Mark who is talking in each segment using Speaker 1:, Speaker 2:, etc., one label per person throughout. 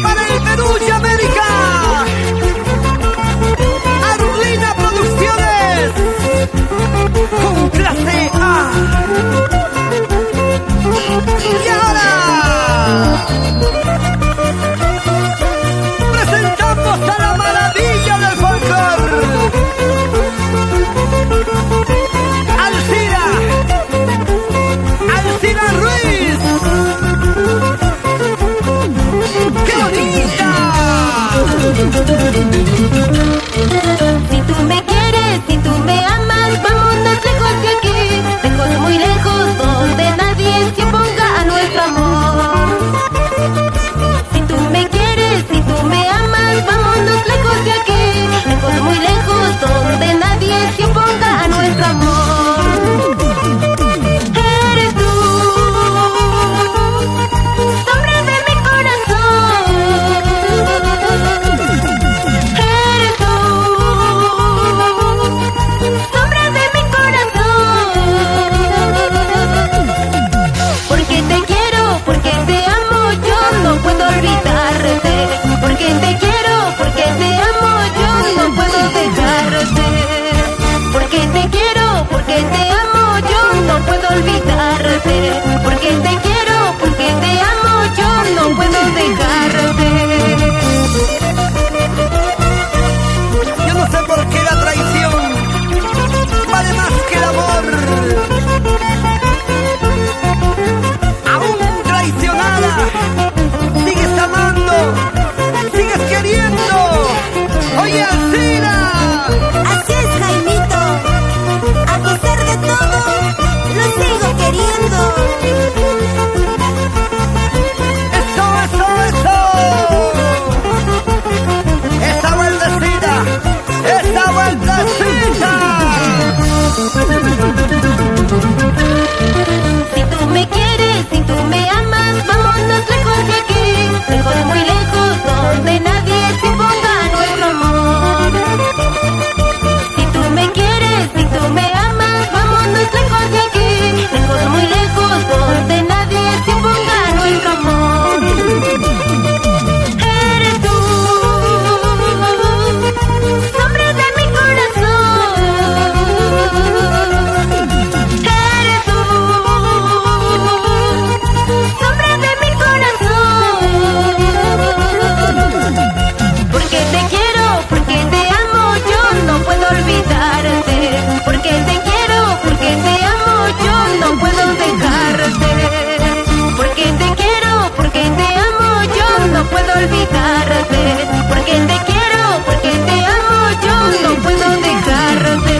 Speaker 1: Para el Perú y América, Arulina Producciones, con clase A. Y ahora presentamos a la maravilla del folclore, Alcira Ruiz. ¡Qué bonita!
Speaker 2: Si tú me quieres, si tú me amas, vámonos lejos de aquí, lejos, muy lejos, donde nadie se oponga a nuestro amor. Si tú me quieres, si tú me amas, vámonos lejos de aquí, lejos, muy lejos, donde nadie se oponga a nuestro amor. Eres tú, sombra de mi corazón. Eres tú, sombra de mi corazón. Porque te quiero, porque te amo, yo no puedo olvidarte. Porque te quiero, porque te amo, yo no puedo dejarte. Porque te quiero, porque te amo, yo no puedo olvidarte. Porque te quiero, porque te amo, yo no puedo dejarte.
Speaker 1: Yo no sé por qué la traición vale más que el amor. Aún traicionada, sigues amando, sigues queriendo. Oye, Alcira.
Speaker 2: Así es, Jaimito. A pesar de todo, lo sigo queriendo.
Speaker 1: Eso, eso, eso. Esa vueltecita, esa vueltecita.
Speaker 2: Si tú me quieres, si tú me amas, vámonos lejos de aquí, lejos, muy lejos, donde nadie se oponga a nuestro amor. Si tú me quieres, si tú me amas, vámonos lejos de aquí, lejos, muy lejos, donde nadie se oponga a nuestro amor. Eres tú, sombra de mi corazón. Eres tú, sombra de mi corazón. Porque te quiero, porque te amo, yo no puedo olvidarte. Porque te quiero, porque te amo, yo no puedo dejarte. Porque te quiero, porque te amo, yo no puedo olvidarte. Porque te quiero, porque te amo, yo no puedo dejarte.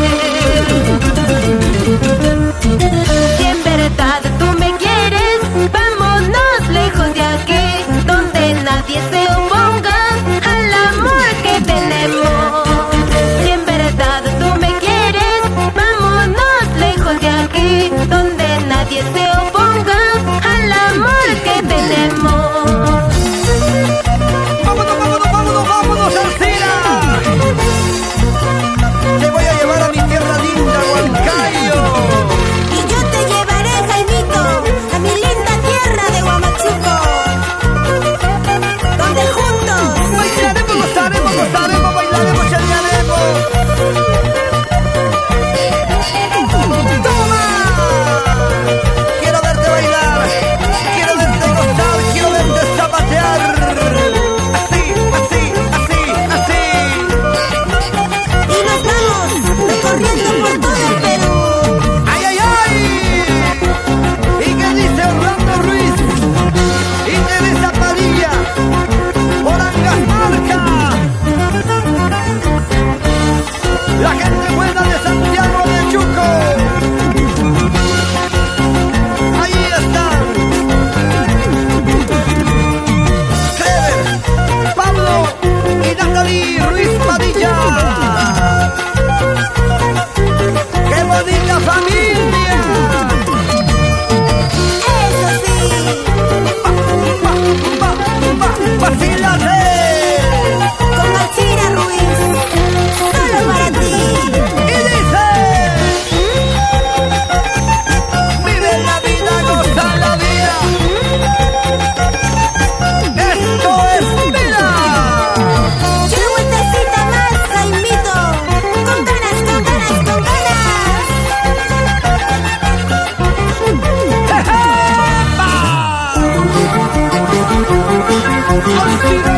Speaker 2: Si en verdad tú me quieres, vámonos lejos de aquí, donde nadie se oponga al amor que tenemos. Si en verdad tú me quieres, vámonos lejos de aquí, donde nadie se oponga al amor que tenemos.
Speaker 1: Vámonos, vámonos, vámonos, vámonos, Alcira. Te voy a llevar a mi tierra linda, Huancayo.
Speaker 2: Y yo te llevaré, Jaimito, a mi linda tierra de Huamachuco, donde juntos
Speaker 1: Bailaremos, gozaremos, gozaremos, bailaremos, chanearemos. ¡Toma! Quiero verte bailar, quiero verte gozar, quiero verte zapatear. Así, así, así, así.
Speaker 2: y nos vamos recorriendo por todo el Perú.
Speaker 1: ¡Ay, ay, ay! ¿Y qué dice Orlando Ruiz? Y Teresa Padilla, Orangasmarca. La gente buena de Santiago de Chuco. Ahí están. Clever, Pablo y Natalie Ruiz Padilla. Si no